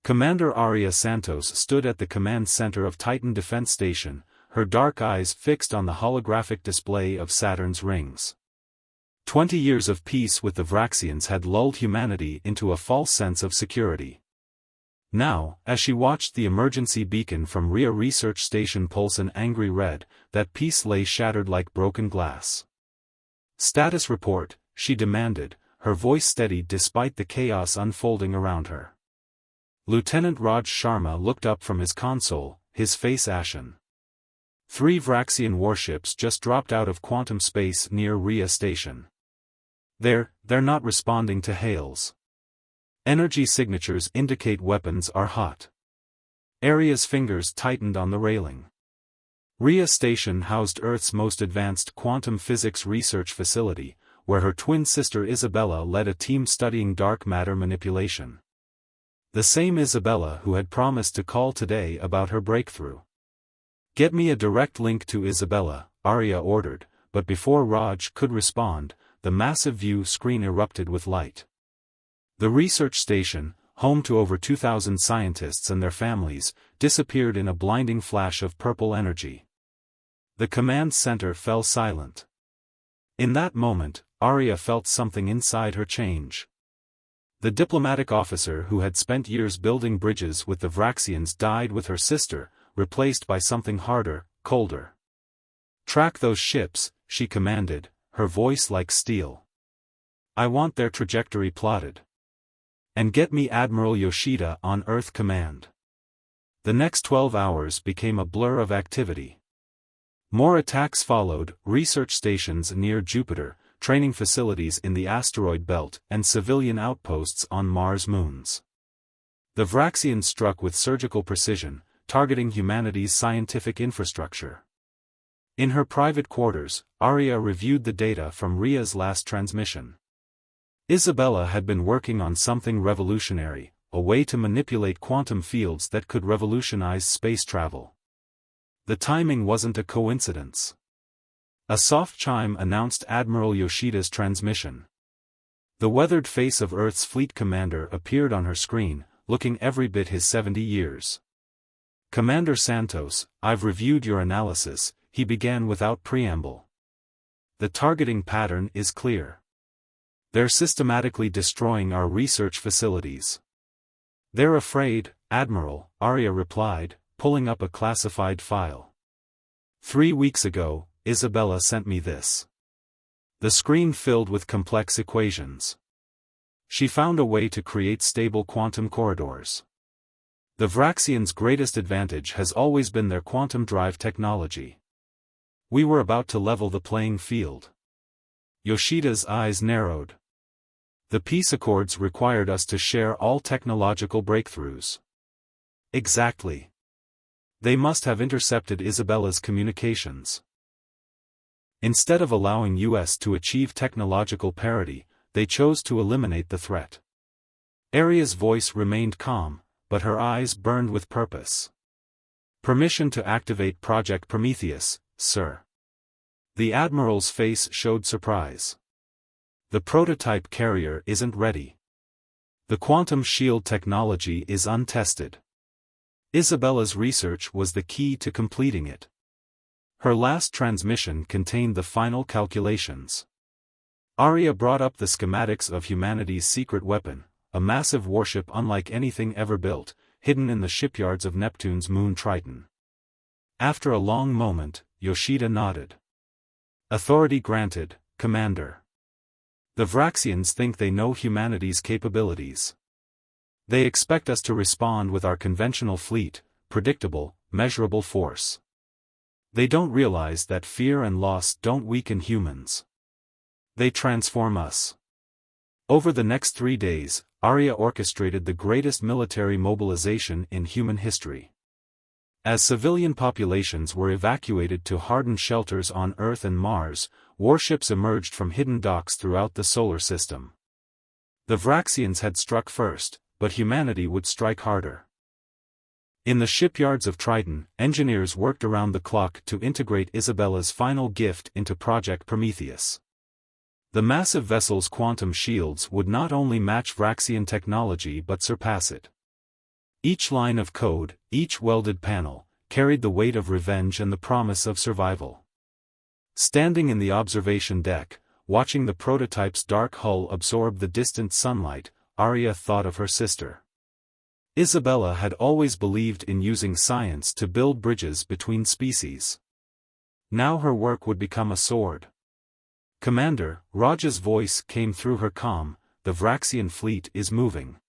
Commander Aria Santos stood at the command center of Titan Defense Station, her dark eyes fixed on the holographic display of Saturn's rings. 20 years of peace with the Vraxians had lulled humanity into a false sense of security. Now, as she watched the emergency beacon from Rhea Research Station pulse an angry red, that peace lay shattered like broken glass. "Status report," she demanded, her voice steady despite the chaos unfolding around her. Lieutenant Raj Sharma looked up from his console, his face ashen. 3 Vraxian warships just dropped out of quantum space near Rhea Station. They're not responding to hails. Energy signatures indicate weapons are hot. Aria's fingers tightened on the railing. Rhea Station housed Earth's most advanced quantum physics research facility, where her twin sister Isabella led a team studying dark matter manipulation. The same Isabella who had promised to call today about her breakthrough. "Get me a direct link to Isabella," Aria ordered, but before Raj could respond, the massive view screen erupted with light. The research station, home to over 2,000 scientists and their families, disappeared in a blinding flash of purple energy. The command center fell silent. In that moment, Aria felt something inside her change. The diplomatic officer who had spent years building bridges with the Vraxians died with her sister, replaced by something harder, colder. "Track those ships," she commanded, her voice like steel. "I want their trajectory plotted. And get me Admiral Yoshida on Earth Command." The next 12 hours became a blur of activity. More attacks followed, research stations near Jupiter, training facilities in the asteroid belt, and civilian outposts on Mars' moons. The Vraxians struck with surgical precision, targeting humanity's scientific infrastructure. In her private quarters, Aria reviewed the data from Rhea's last transmission. Isabella had been working on something revolutionary, a way to manipulate quantum fields that could revolutionize space travel. The timing wasn't a coincidence. A soft chime announced Admiral Yoshida's transmission. The weathered face of Earth's fleet commander appeared on her screen, looking every bit his 70 years. "Commander Santos, I've reviewed your analysis," he began without preamble. "The targeting pattern is clear. They're systematically destroying our research facilities." "They're afraid, Admiral," Aria replied, pulling up a classified file. 3 weeks ago, Isabella sent me this." The screen filled with complex equations. She found a way to create stable quantum corridors. The Vraxians' greatest advantage has always been their quantum drive technology. We were about to level the playing field. Yoshida's eyes narrowed. "The peace accords required us to share all technological breakthroughs." "Exactly. They must have intercepted Isabella's communications. Instead of allowing US to achieve technological parity, they chose to eliminate the threat." Aria's voice remained calm, but her eyes burned with purpose. "Permission to activate Project Prometheus, sir." The Admiral's face showed surprise. "The prototype carrier isn't ready. The quantum shield technology is untested. Isabella's research was the key to completing it. Her last transmission contained the final calculations." Aria brought up the schematics of humanity's secret weapon, a massive warship unlike anything ever built, hidden in the shipyards of Neptune's moon Triton. After a long moment, Yoshida nodded. "Authority granted, Commander. The Vraxians think they know humanity's capabilities. They expect us to respond with our conventional fleet, predictable, measurable force. They don't realize that fear and loss don't weaken humans. They transform us." Over the next 3 days, Aria orchestrated the greatest military mobilization in human history. As civilian populations were evacuated to hardened shelters on Earth and Mars, warships emerged from hidden docks throughout the solar system. The Vraxians had struck first, but humanity would strike harder. In the shipyards of Triton, engineers worked around the clock to integrate Isabella's final gift into Project Prometheus. The massive vessel's quantum shields would not only match Vraxian technology but surpass it. Each line of code, each welded panel, carried the weight of revenge and the promise of survival. Standing in the observation deck, watching the prototype's dark hull absorb the distant sunlight, Arya thought of her sister. Isabella had always believed in using science to build bridges between species. Now her work would become a sword. "Commander," Raja's voice came through her comm, "the Vraxian fleet is moving.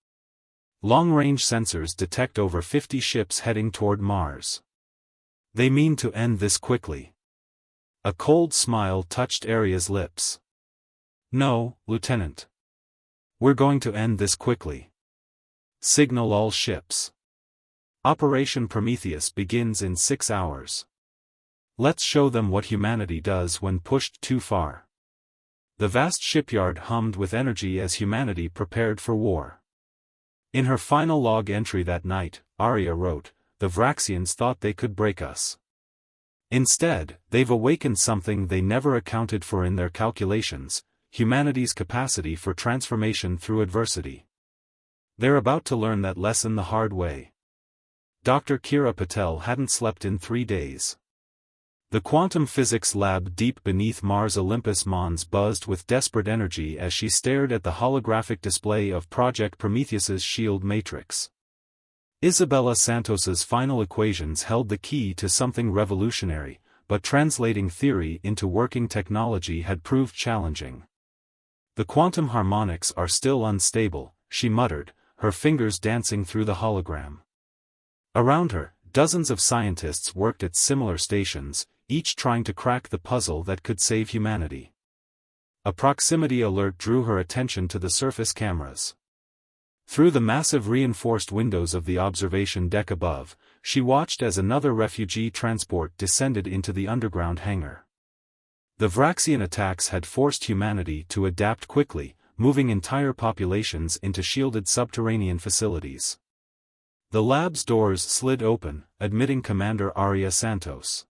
Long-range sensors detect over 50 ships heading toward Mars. They mean to end this quickly." A cold smile touched Arya's lips. "No, Lieutenant. We're going to end this quickly. Signal all ships. Operation Prometheus begins in 6 hours. Let's show them what humanity does when pushed too far." The vast shipyard hummed with energy as humanity prepared for war. In her final log entry that night, Arya wrote, "The Vraxians thought they could break us. Instead, they've awakened something they never accounted for in their calculations: humanity's capacity for transformation through adversity. They're about to learn that lesson the hard way." Dr. Kira Patel hadn't slept in 3 days. The quantum physics lab deep beneath Mars Olympus Mons buzzed with desperate energy as she stared at the holographic display of Project Prometheus's shield matrix. Isabella Santos's final equations held the key to something revolutionary, but translating theory into working technology had proved challenging. "The quantum harmonics are still unstable," she muttered, her fingers dancing through the hologram. Around her, dozens of scientists worked at similar stations, each trying to crack the puzzle that could save humanity. A proximity alert drew her attention to the surface cameras. Through the massive reinforced windows of the observation deck above, she watched as another refugee transport descended into the underground hangar. The Vraxian attacks had forced humanity to adapt quickly, moving entire populations into shielded subterranean facilities. The lab's doors slid open, admitting Commander Arya Santos.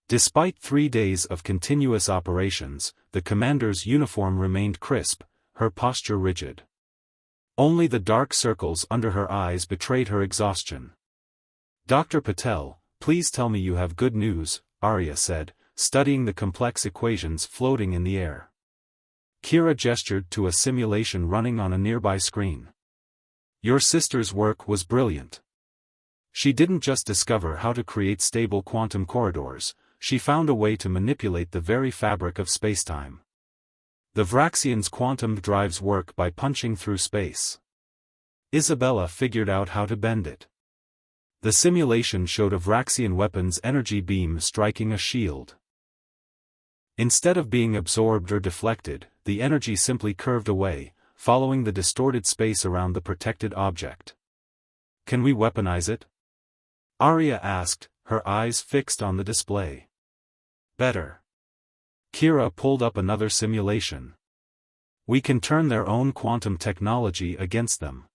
Despite 3 days of continuous operations, the commander's uniform remained crisp, her posture rigid. Only the dark circles under her eyes betrayed her exhaustion. "Dr. Patel, please tell me you have good news," Arya said, studying the complex equations floating in the air. Kira gestured to a simulation running on a nearby screen. "Your sister's work was brilliant. She didn't just discover how to create stable quantum corridors, she found a way to manipulate the very fabric of spacetime. The Vraxians' quantum drives work by punching through space. Isabella figured out how to bend it." The simulation showed a Vraxian weapon's energy beam striking a shield. Instead of being absorbed or deflected, the energy simply curved away, following the distorted space around the protected object. "Can we weaponize it?" Arya asked, her eyes fixed on the display. "Better." Kira pulled up another simulation. "We can turn their own quantum technology against them.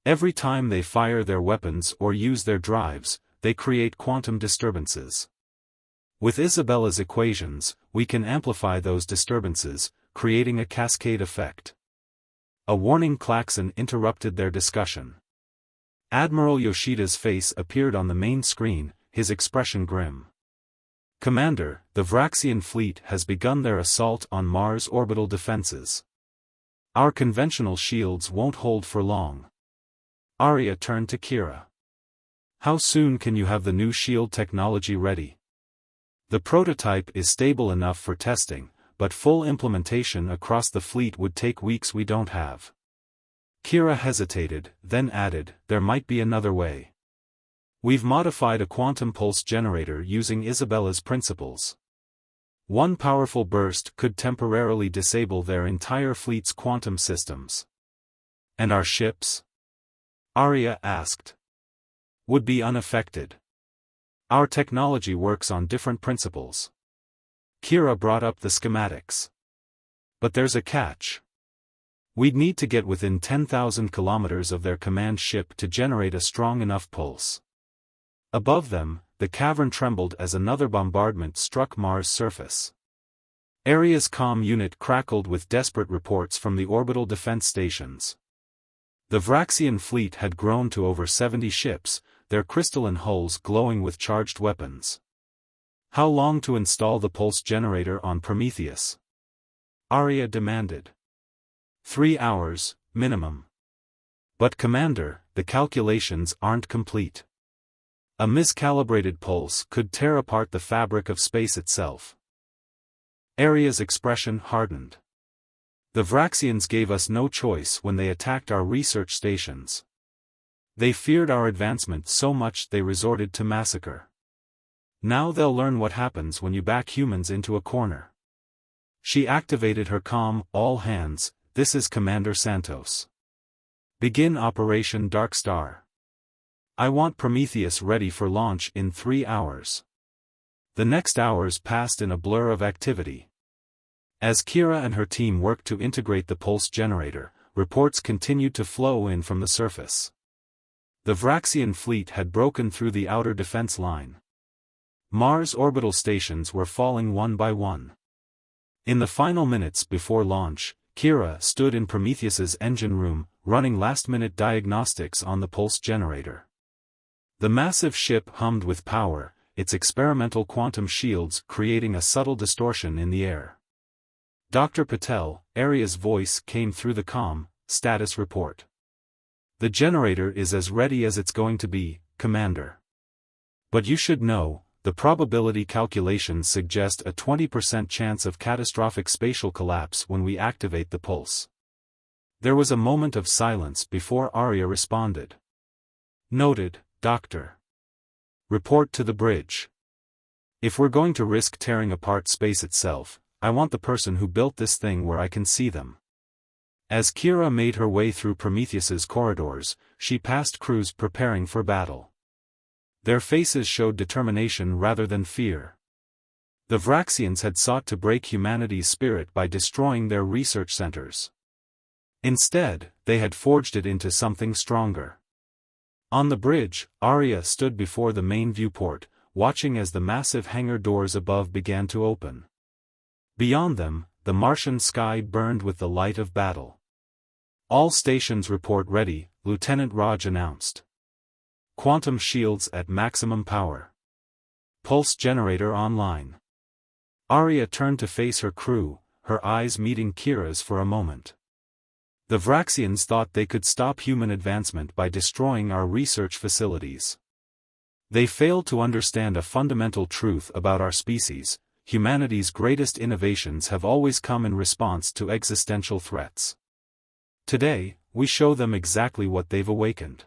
Every time they fire their weapons or use their drives, they create quantum disturbances. With Isabella's equations, we can amplify those disturbances, creating a cascade effect." A warning klaxon interrupted their discussion. Admiral Yoshida's face appeared on the main screen, his expression grim. "Commander, the Vraxian fleet has begun their assault on Mars' orbital defenses. Our conventional shields won't hold for long." Arya turned to Kira. "How soon can you have the new shield technology ready?" "The prototype is stable enough for testing, but full implementation across the fleet would take weeks we don't have." Kira hesitated, then added, "There might be another way. We've modified a quantum pulse generator using Isabella's principles. One powerful burst could temporarily disable their entire fleet's quantum systems." "And our ships?" Arya asked. "Would be unaffected. Our technology works on different principles." Kira brought up the schematics. "But there's a catch. We'd need to get within 10,000 kilometers of their command ship to generate a strong enough pulse." Above them, the cavern trembled as another bombardment struck Mars' surface. Arya's comm unit crackled with desperate reports from the orbital defense stations. The Vraxian fleet had grown to over 70 ships, their crystalline hulls glowing with charged weapons. How long to install the pulse generator on Prometheus? Arya demanded. 3 hours, minimum. But Commander, the calculations aren't complete. A miscalibrated pulse could tear apart the fabric of space itself. Arya's expression hardened. The Vraxians gave us no choice when they attacked our research stations. They feared our advancement so much they resorted to massacre. Now they'll learn what happens when you back humans into a corner. She activated her comm. All hands, this is Commander Santos. Begin Operation Dark Star. I want Prometheus ready for launch in 3 hours. The next hours passed in a blur of activity. As Kira and her team worked to integrate the pulse generator, reports continued to flow in from the surface. The Vraxian fleet had broken through the outer defense line. Mars orbital stations were falling one by one. In the final minutes before launch, Kira stood in Prometheus's engine room, running last-minute diagnostics on the pulse generator. The massive ship hummed with power, its experimental quantum shields creating a subtle distortion in the air. Dr. Patel, Arya's voice came through the comm. Status report. The generator is as ready as it's going to be, Commander. But you should know, the probability calculations suggest a 20% chance of catastrophic spatial collapse when we activate the pulse. There was a moment of silence before Arya responded. Noted, Doctor. Report to the bridge. If we're going to risk tearing apart space itself, I want the person who built this thing where I can see them. As Kira made her way through Prometheus's corridors, she passed crews preparing for battle. Their faces showed determination rather than fear. The Vraxians had sought to break humanity's spirit by destroying their research centers. Instead, they had forged it into something stronger. On the bridge, Arya stood before the main viewport, watching as the massive hangar doors above began to open. Beyond them, the Martian sky burned with the light of battle. All stations report ready, Lieutenant Raj announced. Quantum shields at maximum power. Pulse generator online. Arya turned to face her crew, her eyes meeting Kira's for a moment. The Vraxians thought they could stop human advancement by destroying our research facilities. They failed to understand a fundamental truth about our species: humanity's greatest innovations have always come in response to existential threats. Today, we show them exactly what they've awakened.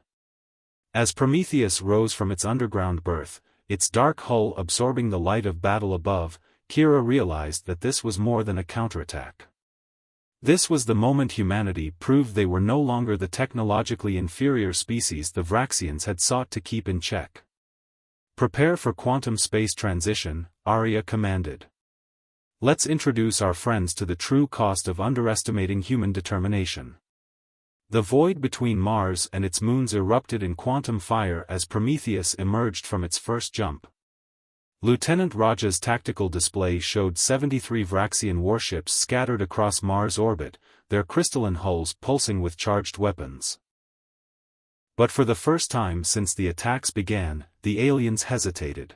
As Prometheus rose from its underground berth, its dark hull absorbing the light of battle above, Kira realized that this was more than a counterattack. This was the moment humanity proved they were no longer the technologically inferior species the Vraxians had sought to keep in check. Prepare for quantum space transition, Arya commanded. Let's introduce our friends to the true cost of underestimating human determination. The void between Mars and its moons erupted in quantum fire as Prometheus emerged from its first jump. Lieutenant Raj's tactical display showed 73 Vraxian warships scattered across Mars' orbit, their crystalline hulls pulsing with charged weapons. But for the first time since the attacks began, the aliens hesitated.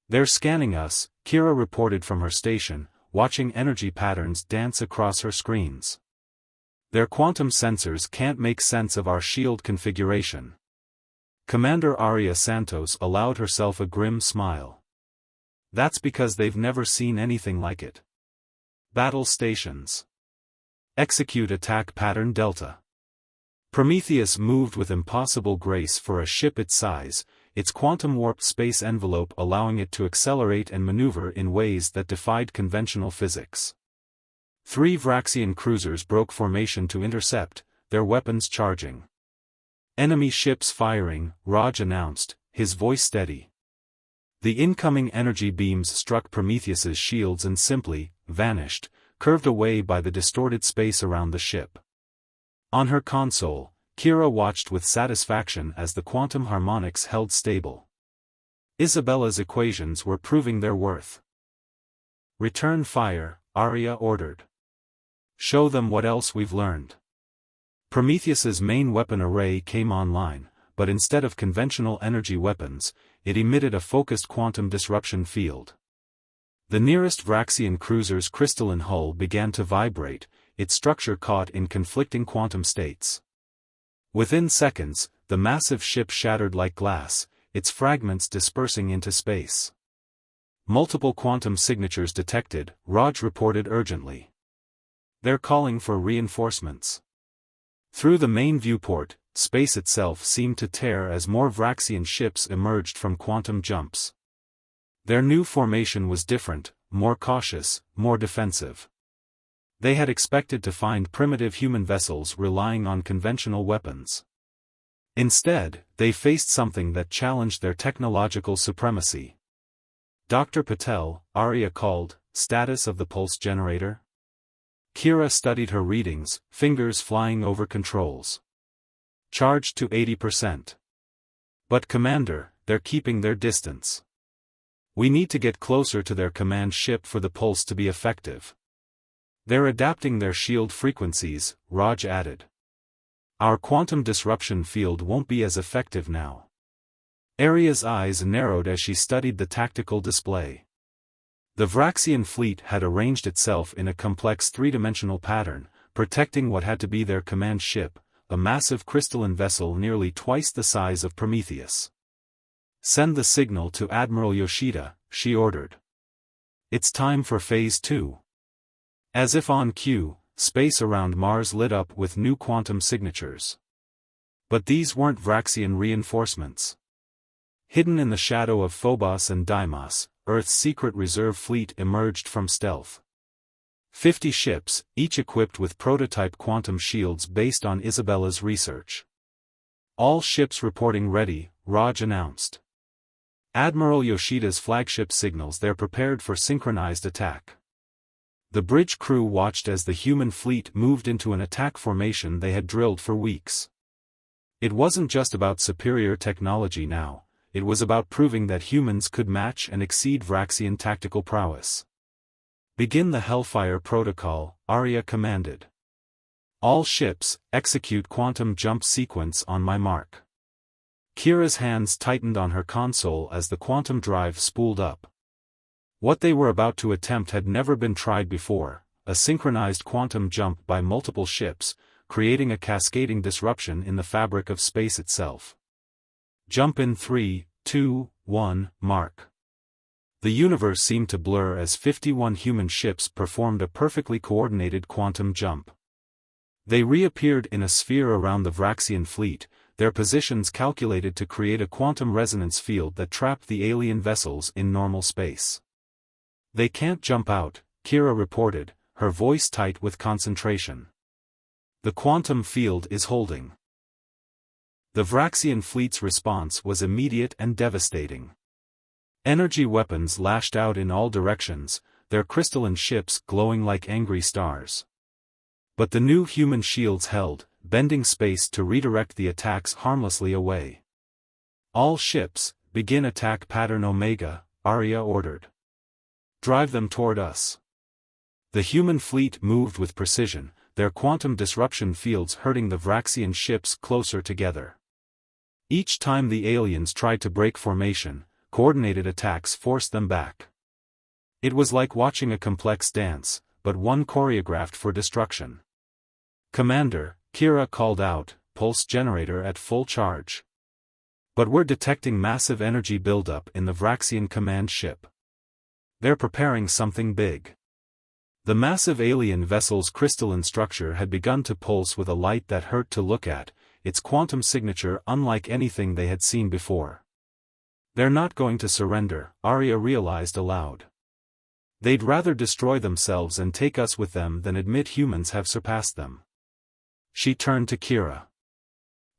They're scanning us, Kira reported from her station, watching energy patterns dance across her screens. Their quantum sensors can't make sense of our shield configuration. Commander Arya Santos allowed herself a grim smile. That's because they've never seen anything like it. Battle stations. Execute attack pattern Delta. Prometheus moved with impossible grace for a ship its size, its quantum-warped space envelope allowing it to accelerate and maneuver in ways that defied conventional physics. 3 Vraxian cruisers broke formation to intercept, their weapons charging. Enemy ships firing, Raj announced, his voice steady. The incoming energy beams struck Prometheus's shields and simply vanished, curved away by the distorted space around the ship. On her console, Kira watched with satisfaction as the quantum harmonics held stable. Isabella's equations were proving their worth. Return fire, Arya ordered. Show them what else we've learned. Prometheus's main weapon array came online, but instead of conventional energy weapons, it emitted a focused quantum disruption field. The nearest Vraxian cruiser's crystalline hull began to vibrate, its structure caught in conflicting quantum states. Within seconds, the massive ship shattered like glass, its fragments dispersing into space. Multiple quantum signatures detected, Raj reported urgently. They're calling for reinforcements. Through the main viewport, space itself seemed to tear as more Vraxian ships emerged from quantum jumps. Their new formation was different, more cautious, more defensive. They had expected to find primitive human vessels relying on conventional weapons. Instead, they faced something that challenged their technological supremacy. Dr. Patel, Arya called, status of the pulse generator? Kira studied her readings, fingers flying over controls. Charged to 80%. But Commander, they're keeping their distance. We need to get closer to their command ship for the pulse to be effective. They're adapting their shield frequencies, Raj added. Our quantum disruption field won't be as effective now. Arya's eyes narrowed as she studied the tactical display. The Vraxian fleet had arranged itself in a complex three-dimensional pattern, protecting what had to be their command ship, a massive crystalline vessel nearly twice the size of Prometheus. Send the signal to Admiral Yoshida, she ordered. It's time for Phase 2. As if on cue, space around Mars lit up with new quantum signatures. But these weren't Vraxian reinforcements. Hidden in the shadow of Phobos and Deimos, Earth's secret reserve fleet emerged from stealth. 50 ships, each equipped with prototype quantum shields based on Isabella's research. All ships reporting ready, Raj announced. Admiral Yoshida's flagship signals they're prepared for synchronized attack. The bridge crew watched as the human fleet moved into an attack formation they had drilled for weeks. It wasn't just about superior technology now. It was about proving that humans could match and exceed Vraxian tactical prowess. Begin the Hellfire Protocol, Arya commanded. All ships, execute quantum jump sequence on my mark. Kira's hands tightened on her console as the quantum drive spooled up. What they were about to attempt had never been tried before, a synchronized quantum jump by multiple ships, creating a cascading disruption in the fabric of space itself. Jump in 3, 2, 1, mark. The universe seemed to blur as 51 human ships performed a perfectly coordinated quantum jump. They reappeared in a sphere around the Vraxian fleet, their positions calculated to create a quantum resonance field that trapped the alien vessels in normal space. They can't jump out, Kira reported, her voice tight with concentration. The quantum field is holding. The Vraxian fleet's response was immediate and devastating. Energy weapons lashed out in all directions, their crystalline ships glowing like angry stars. But the new human shields held, bending space to redirect the attacks harmlessly away. All ships, begin attack pattern Omega, Arya ordered. Drive them toward us. The human fleet moved with precision, their quantum disruption fields herding the Vraxian ships closer together. Each time the aliens tried to break formation, coordinated attacks forced them back. It was like watching a complex dance, but one choreographed for destruction. Commander, Kira called out, pulse generator at full charge. But we're detecting massive energy buildup in the Vraxian command ship. They're preparing something big. The massive alien vessel's crystalline structure had begun to pulse with a light that hurt to look at, its quantum signature unlike anything they had seen before. They're not going to surrender, Arya realized aloud. They'd rather destroy themselves and take us with them than admit humans have surpassed them. She turned to Kira.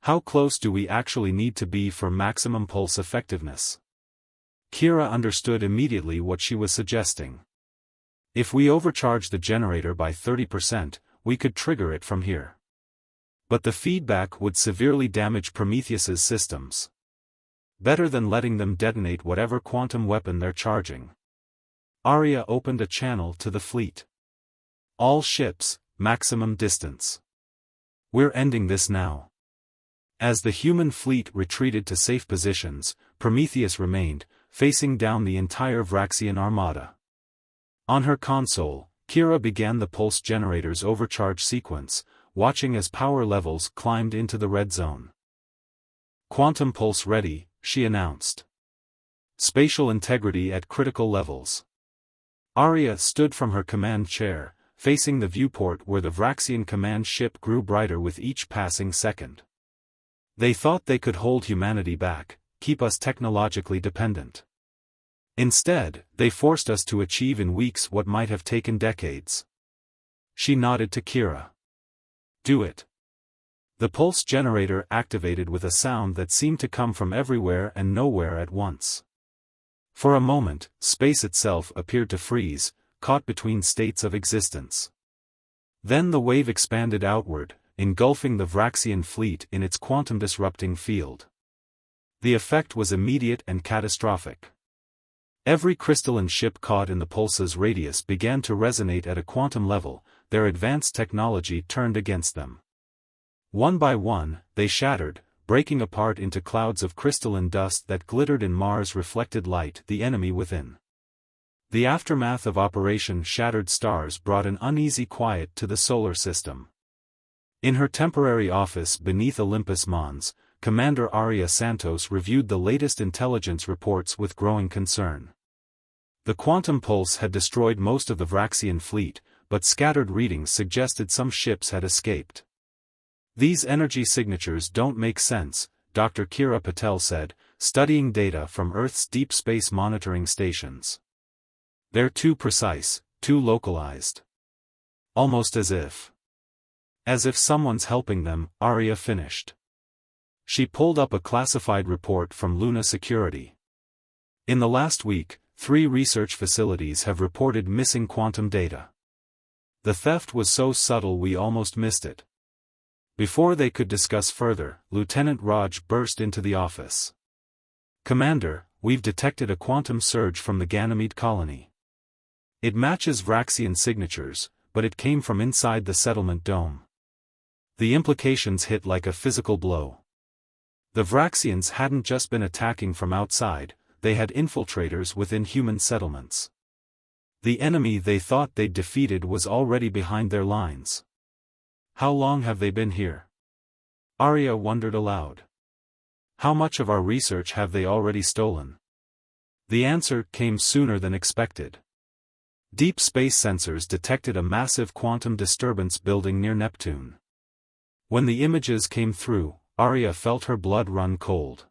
How close do we actually need to be for maximum pulse effectiveness? Kira understood immediately what she was suggesting. If we overcharge the generator by 30%, we could trigger it from here. But the feedback would severely damage Prometheus's systems. Better than letting them detonate whatever quantum weapon they're charging. Arya opened a channel to the fleet. All ships, maximum distance. We're ending this now. As the human fleet retreated to safe positions, Prometheus remained, facing down the entire Vraxian armada. On her console, Kira began the pulse generator's overcharge sequence, watching as power levels climbed into the red zone. "Quantum pulse ready," she announced. "Spatial integrity at critical levels." Arya stood from her command chair, facing the viewport where the Vraxian command ship grew brighter with each passing second. "They thought they could hold humanity back, keep us technologically dependent. Instead, they forced us to achieve in weeks what might have taken decades." She nodded to Kira. "Do it." The pulse generator activated with a sound that seemed to come from everywhere and nowhere at once. For a moment, space itself appeared to freeze, caught between states of existence. Then the wave expanded outward, engulfing the Vraxian fleet in its quantum-disrupting field. The effect was immediate and catastrophic. Every crystalline ship caught in the pulse's radius began to resonate at a quantum level, their advanced technology turned against them. One by one, they shattered, breaking apart into clouds of crystalline dust that glittered in Mars-reflected light, the enemy within. The aftermath of Operation Shattered Stars brought an uneasy quiet to the solar system. In her temporary office beneath Olympus Mons, Commander Arya Santos reviewed the latest intelligence reports with growing concern. The quantum pulse had destroyed most of the Vraxian fleet, but scattered readings suggested some ships had escaped. "These energy signatures don't make sense," Dr. Kira Patel said, studying data from Earth's deep space monitoring stations. "They're too precise, too localized. Almost as if someone's helping them," Arya finished. She pulled up a classified report from Luna Security. "In the last week, 3 research facilities have reported missing quantum data. The theft was so subtle we almost missed it." Before they could discuss further, Lieutenant Raj burst into the office. "Commander, we've detected a quantum surge from the Ganymede colony. It matches Vraxian signatures, but it came from inside the settlement dome." The implications hit like a physical blow. The Vraxians hadn't just been attacking from outside, they had infiltrators within human settlements. The enemy they thought they'd defeated was already behind their lines. "How long have they been here?" Arya wondered aloud. "How much of our research have they already stolen?" The answer came sooner than expected. Deep space sensors detected a massive quantum disturbance building near Neptune. When the images came through, Arya felt her blood run cold.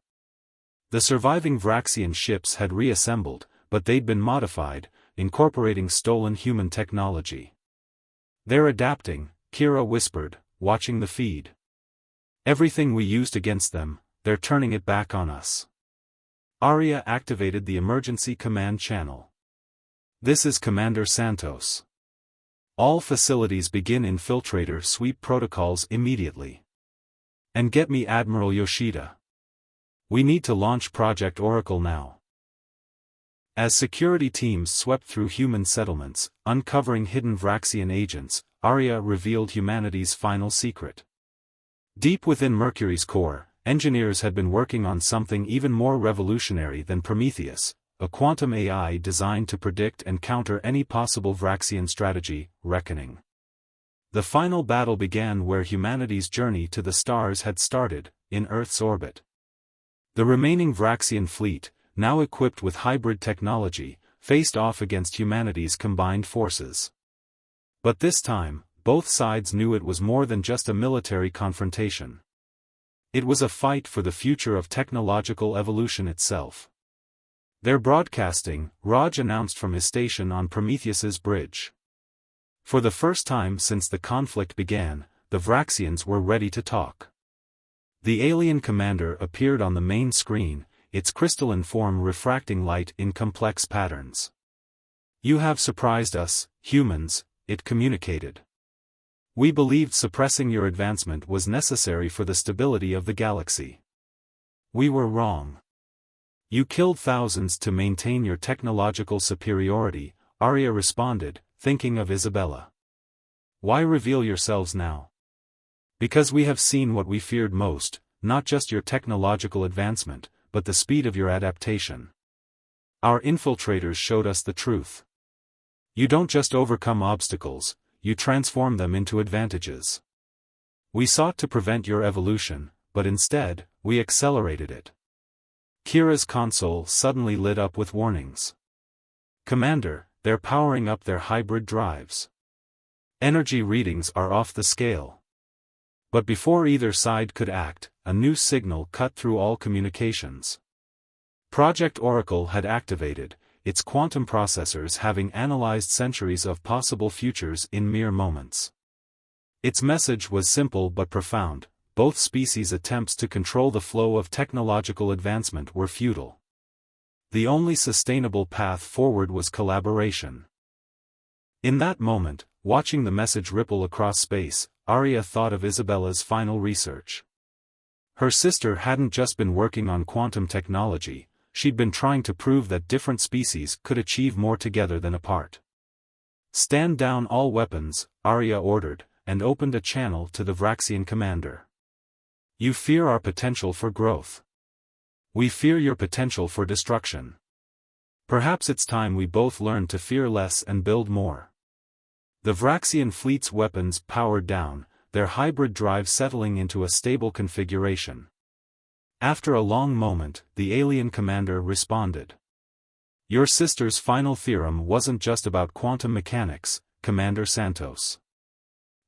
The surviving Vraxian ships had reassembled, but they'd been modified, incorporating stolen human technology. "They're adapting," Kira whispered, watching the feed. "Everything we used against them, they're turning it back on us." Arya activated the emergency command channel. "This is Commander Santos. All facilities begin infiltrator sweep protocols immediately. And get me Admiral Yoshida. We need to launch Project Oracle now." As security teams swept through human settlements, uncovering hidden Vraxian agents, Arya revealed humanity's final secret. Deep within Mercury's core, engineers had been working on something even more revolutionary than Prometheus, a quantum AI designed to predict and counter any possible Vraxian strategy, Reckoning. The final battle began where humanity's journey to the stars had started, in Earth's orbit. The remaining Vraxian fleet, now equipped with hybrid technology, faced off against humanity's combined forces. But this time, both sides knew it was more than just a military confrontation. It was a fight for the future of technological evolution itself. "They're broadcasting," Raj announced from his station on Prometheus's bridge. For the first time since the conflict began, the Vraxians were ready to talk. The alien commander appeared on the main screen, its crystalline form refracting light in complex patterns. "You have surprised us, humans," it communicated. "We believed suppressing your advancement was necessary for the stability of the galaxy. We were wrong. You killed thousands to maintain your technological superiority," Arya responded, thinking of Isabella. "Why reveal yourselves now?" Because we have seen what we feared most, not just your technological advancement, but the speed of your adaptation. Our infiltrators showed us the truth. You don't just overcome obstacles, you transform them into advantages. We sought to prevent your evolution, but instead, we accelerated it. Kira's console suddenly lit up with warnings. Commander, they're powering up their hybrid drives. Energy readings are off the scale. But before either side could act, a new signal cut through all communications. Project Oracle had activated, its quantum processors having analyzed centuries of possible futures in mere moments. Its message was simple but profound: both species' attempts to control the flow of technological advancement were futile. The only sustainable path forward was collaboration. In that moment, watching the message ripple across space, Arya thought of Isabella's final research. Her sister hadn't just been working on quantum technology, she'd been trying to prove that different species could achieve more together than apart. "Stand down all weapons," Arya ordered, and opened a channel to the Vraxian commander. "You fear our potential for growth. We fear your potential for destruction. Perhaps it's time we both learn to fear less and build more." The Vraxian fleet's weapons powered down, their hybrid drive settling into a stable configuration. After a long moment, the alien commander responded. "Your sister's final theorem wasn't just about quantum mechanics, Commander Santos.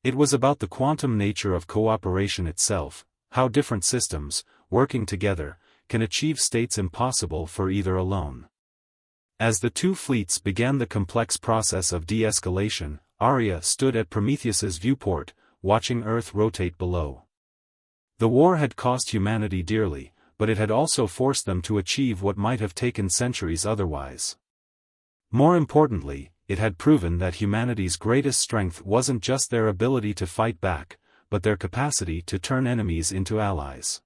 It was about the quantum nature of cooperation itself, how different systems, working together, can achieve states impossible for either alone." As the two fleets began the complex process of de-escalation, Arya stood at Prometheus's viewport, watching Earth rotate below. The war had cost humanity dearly, but it had also forced them to achieve what might have taken centuries otherwise. More importantly, it had proven that humanity's greatest strength wasn't just their ability to fight back, but their capacity to turn enemies into allies.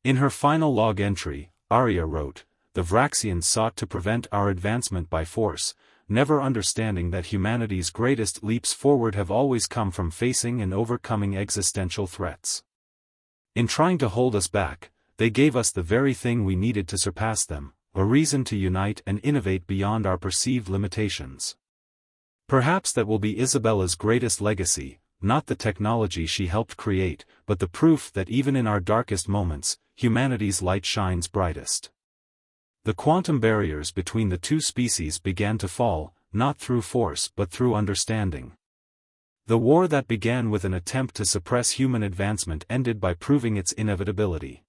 In her final log entry, Arya wrote, "The Vraxians sought to prevent our advancement by force, never understanding that humanity's greatest leaps forward have always come from facing and overcoming existential threats. In trying to hold us back, they gave us the very thing we needed to surpass them, a reason to unite and innovate beyond our perceived limitations." Perhaps that will be Isabella's greatest legacy, not the technology she helped create, but the proof that even in our darkest moments, humanity's light shines brightest. The quantum barriers between the two species began to fall, not through force but through understanding. The war that began with an attempt to suppress human advancement ended by proving its inevitability.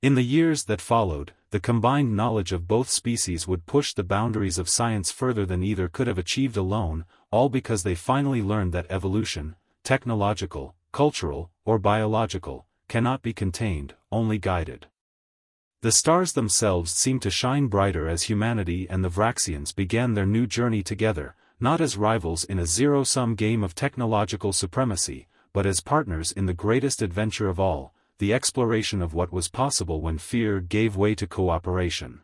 In the years that followed, the combined knowledge of both species would push the boundaries of science further than either could have achieved alone, all because they finally learned that evolution, technological, cultural, or biological, cannot be contained, only guided. The stars themselves seemed to shine brighter as humanity and the Vraxians began their new journey together, not as rivals in a zero-sum game of technological supremacy, but as partners in the greatest adventure of all, the exploration of what was possible when fear gave way to cooperation.